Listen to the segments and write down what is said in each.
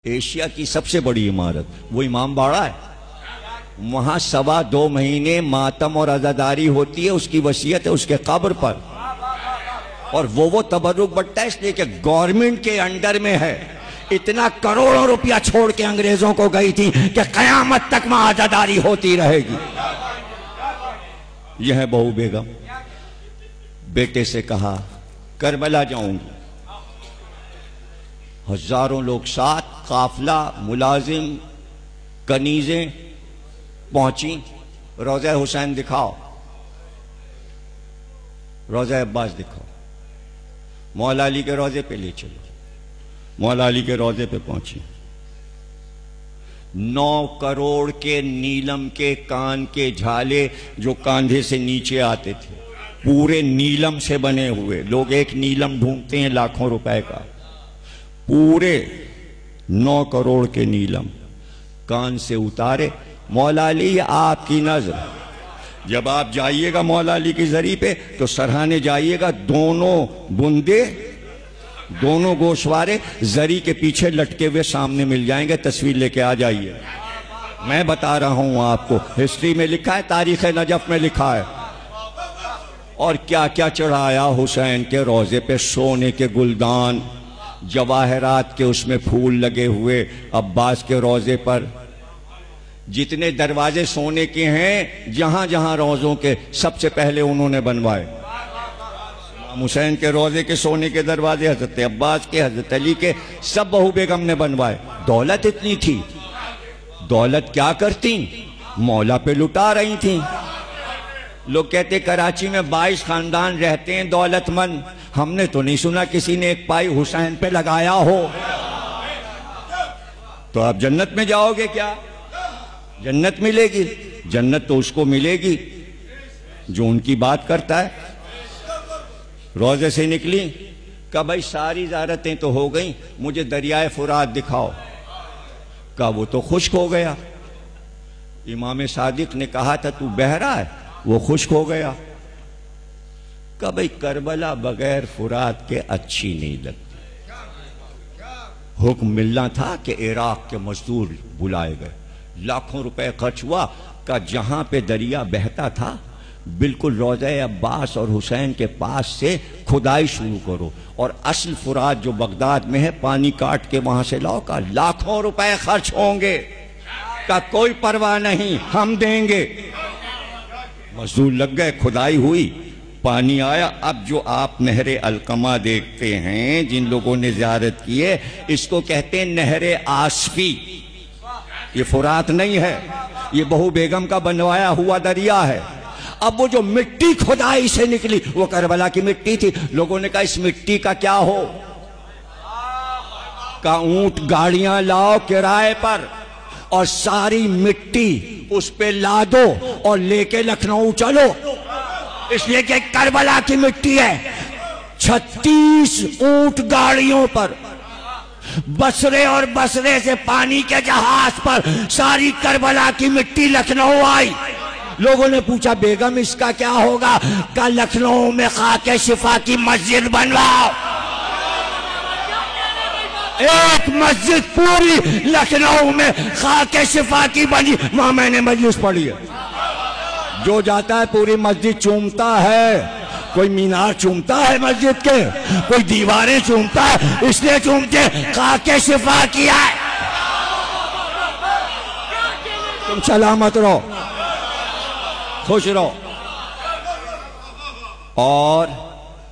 Asia की सबसे बड़ी इमारत वो इमाम बाड़ा है। वहां 2.25 महीने मातम और अज़ादारी होती है। उसकी वसीयत है उसके कब्र पर। और वो तबर्रुक बट्टा है इसलिए कि गवर्नमेंट के अंडर में है। इतना करोड़ों रुपया छोड़ के अंग्रेजों को गई थी कि कयामत तक वहां अज़ादारी होती रहेगी। यह है बहू बेगम। बेटे से कहा करबला जाऊंगी। हजारों लोग साथ, काफिला, मुलाजिम, कनीजें पहुंची। रोज़ा हुसैन दिखाओ, रोज़ा अब्बास दिखाओ। मौला अली के रोज़े पे ले चलो। मौला अली के रोज़े पे पहुंची। 9 करोड़ के नीलम के कान के झाले जो कांधे से नीचे आते थे, पूरे नीलम से बने हुए। लोग एक नीलम ढूंढते हैं लाखों रुपए का। पूरे 9 करोड़ के नीलम कान से उतारे। मौला अली आपकी नजर, जब आप जाइएगा मौला अली की जरी पे तो सरहाने जाइएगा। दोनों बुंदे, दोनों गोशवारे जरी के पीछे लटके हुए सामने मिल जाएंगे। तस्वीर लेके आ जाइए। मैं बता रहा हूं आपको, हिस्ट्री में लिखा है, तारीख नजफ में लिखा है। और क्या क्या चढ़ाया हुसैन के रोजे पे। सोने के गुलदान, जवाहरात के उसमें फूल लगे हुए। अब्बास के रोजे पर जितने दरवाजे सोने के हैं, जहां जहां रोजों के, सबसे पहले उन्होंने बनवाए। हुसैन के रोजे के सोने के दरवाजे हजरत अब्बास के, हजरत अली के, सब बहू बेगम ने बनवाए। दौलत इतनी थी। दौलत क्या करती, मौला पे लुटा रही थी। लोग कहते कराची में 22 खानदान रहते हैं दौलतमंद। हमने तो नहीं सुना किसी ने एक पाई हुसैन पे लगाया हो। तो आप जन्नत में जाओगे क्या? जन्नत मिलेगी? जन्नत तो उसको मिलेगी जो उनकी बात करता है। रोजे से निकली, कहा भाई सारी ज़ियारतें तो हो गई, मुझे दरियाए फुरात दिखाओ। कहा वो तो खुश्क हो गया। इमाम सादिक ने कहा था तू बह रहा है, वो खुश्क हो गया। कहा भाई करबला बगैर फुरात के अच्छी नहीं लगती। हुक्म मिलना था कि इराक के मजदूर बुलाए गए। लाखों रुपए खर्च हुआ। का जहां पे दरिया बहता था बिल्कुल रोज़े अब्बास और हुसैन के पास से खुदाई शुरू करो और असल फुरात जो बगदाद में है पानी काट के वहां से लाओ। का लाखों रुपए खर्च होंगे। का कोई परवाह नहीं, हम देंगे। मजदूर लग गए, खुदाई हुई, पानी आया। अब जो आप नहरे अलकमा देखते हैं, जिन लोगों ने ज़ियारत की है, इसको कहते हैं नहरे आसफी। ये फुरात नहीं है, ये बहू बेगम का बनवाया हुआ दरिया है। अब वो जो मिट्टी खुदाई से निकली वो करबला की मिट्टी थी। लोगों ने कहा इस मिट्टी का क्या हो? का ऊंट गाड़ियां लाओ किराए पर और सारी मिट्टी उस पे ला दो और लेके लखनऊ चलो, इसलिए कि करबला की मिट्टी है। 36 ऊंट गाड़ियों पर, बसरे और बसरे से पानी के जहाज पर सारी करबला की मिट्टी लखनऊ आई। लोगों ने पूछा बेगम इसका क्या होगा? का लखनऊ में खाके शिफा की मस्जिद बनवाओ। एक मस्जिद पूरी लखनऊ में खाके शिफा की बनी। वहां मैंने मजलिस पढ़ी है। जो जाता है पूरी मस्जिद चूमता है। कोई मीनार चूमता है मस्जिद के, कोई दीवारें चूमता है, इसलिए चूमते खाके शिफा किया है। तुम सलामत रहो, खुश रहो। और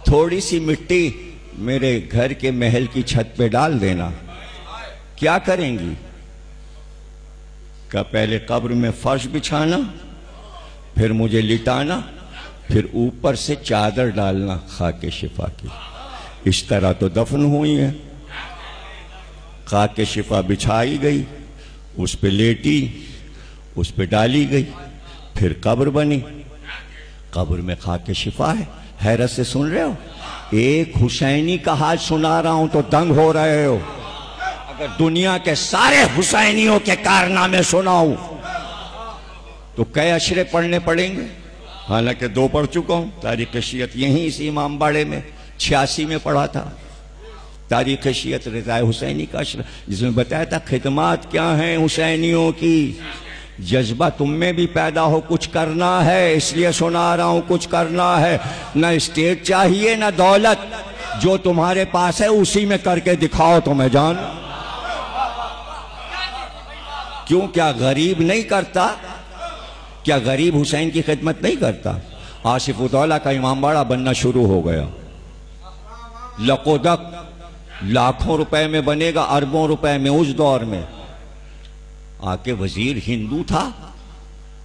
थोड़ी सी मिट्टी मेरे घर के महल की छत पे डाल देना। क्या करेंगी? का पहले कब्र में फर्श बिछाना, फिर मुझे लिटाना, फिर ऊपर से चादर डालना खाके शिफा की। इस तरह तो दफन हुई है। खाके शिफा बिछाई गई, उस पे लेटी, उस पे डाली गई, फिर कब्र बनी। कब्र में खाके शिफा है। हैरत से सुन रहे हो? एक हुसैनी का हाल सुना रहा हूं तो दंग हो रहे हो। अगर दुनिया के सारे हुसैनियों के कारनामे सुनाऊं तो कई अशरे पढ़ने पड़ेंगे। हालांकि 2 पढ़ चुका हूं। तारीख शियत यहीं इसी इमाम बाड़े में 86 में पढ़ा था। तारीख़ शियत रज़ा हुसैनी का अशरा, जिसमें बताया था खिदमात क्या हैं हुसैनियों की। जज्बा तुम में भी पैदा हो, कुछ करना है, इसलिए सुना रहा हूं, कुछ करना है। न स्टेट चाहिए न दौलत, जो तुम्हारे पास है उसी में करके दिखाओ तो मैं जान। क्यों, क्या गरीब नहीं करता? क्या गरीब हुसैन की खिदमत नहीं करता? आसिफ उद्दौला का इमामबाड़ा बनना शुरू हो गया। लकोदक लाखों रुपए में बनेगा, अरबों रुपए में। उस दौर में आके वजीर हिंदू था,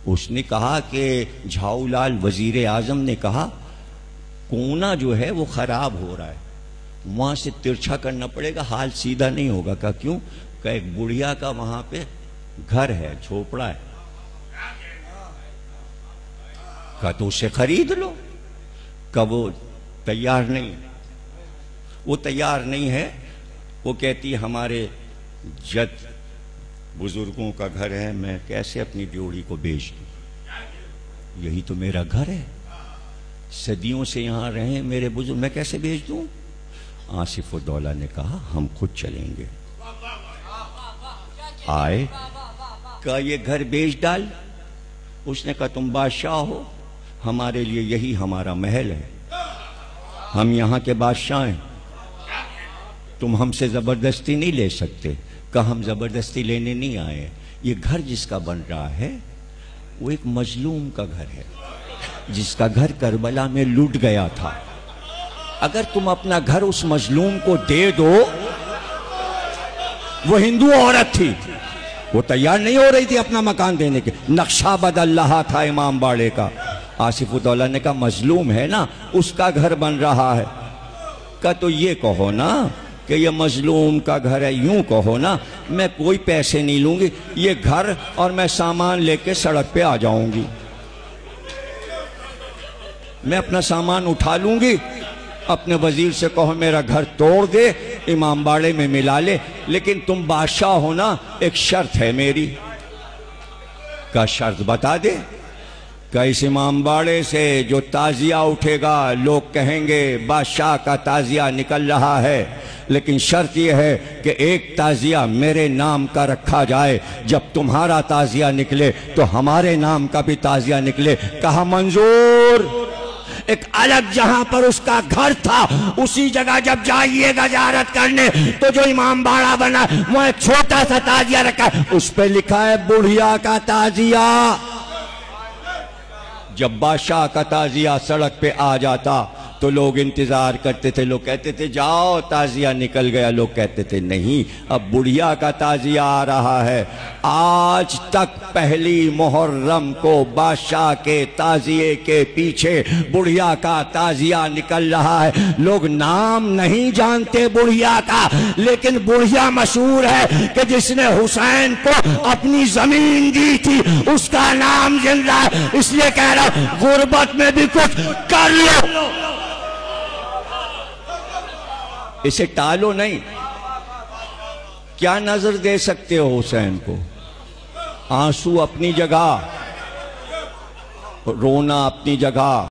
उसने कहा कि झाऊलाल वजीर आजम ने कहा कोना जो है वो खराब हो रहा है, वहां से तिरछा करना पड़ेगा, हाल सीधा नहीं होगा। कहा क्यों? कहा एक बुढ़िया का वहां पे घर है, झोपड़ा है। कहा तो उसे खरीद लो। कब? वो तैयार नहीं, वो तैयार नहीं है। वो कहती हमारे जद बुजुर्गों का घर है, मैं कैसे अपनी ड्योढ़ी को बेच दूं? यही तो मेरा घर है, सदियों से यहां रहे मेरे बुजुर्ग, मैं कैसे बेच दूं? आसिफ उद्दौला ने कहा हम खुद चलेंगे। आए, कहा ये घर बेच डाल। उसने कहा तुम बादशाह हो, हमारे लिए यही हमारा महल है, हम यहां के बादशाह हैं, तुम हमसे जबरदस्ती नहीं ले सकते। कहा हम जबरदस्ती लेने नहीं आए, ये घर जिसका बन रहा है वो एक मजलूम का घर है, जिसका घर करबला में लूट गया था। अगर तुम अपना घर उस मजलूम को दे दो, वो हिंदू औरत थी, वो तैयार नहीं हो रही थी अपना मकान देने के, नक्शा बदल रहा था इमाम बाड़े का। आसिफ उद्दौला ने कहा मजलूम है ना, उसका घर बन रहा है। कहा तो ये कहो ना कि ये मजलूम का घर है, यूं कहो ना, मैं कोई पैसे नहीं लूंगी, ये घर और मैं सामान लेके सड़क पे आ जाऊंगी, मैं अपना सामान उठा लूंगी, अपने वजीर से कहो मेरा घर तोड़ दे, इमाम बाड़े में मिला ले, लेकिन तुम बादशाह हो ना, एक शर्त है मेरी। का शर्त बता दे। का इस इमाम बाड़े से जो ताजिया उठेगा, लोग कहेंगे बादशाह का ताजिया निकल रहा है, लेकिन शर्त यह है कि एक ताजिया मेरे नाम का रखा जाए, जब तुम्हारा ताजिया निकले तो हमारे नाम का भी ताजिया निकले। कहा मंजूर। एक अलग जहां पर उसका घर था, उसी जगह जब जाइएगा ज़ियारत करने तो जो इमाम बाड़ा बना वह एक छोटा सा ताजिया रखा है, उस पर लिखा है बुढ़िया का ताजिया। जब बादशाह का ताजिया सड़क पे आ जाता तो लोग इंतजार करते थे, लोग कहते थे जाओ ताजिया निकल गया, लोग कहते थे नहीं अब बुढ़िया का ताजिया आ रहा है। आज तक पहली मुहर्रम को बादशाह के ताजिए के पीछे बुढ़िया का ताजिया निकल रहा है। लोग नाम नहीं जानते बुढ़िया का, लेकिन बुढ़िया मशहूर है कि जिसने हुसैन को अपनी जमीन दी थी उसका नाम जिंदा है। इसलिए कह रहा हूं गुर्बत में भी कुछ कर लो, इसे टालो नहीं। क्या नजर दे सकते हो हुसैन को? आंसू अपनी जगह, रोना अपनी जगह।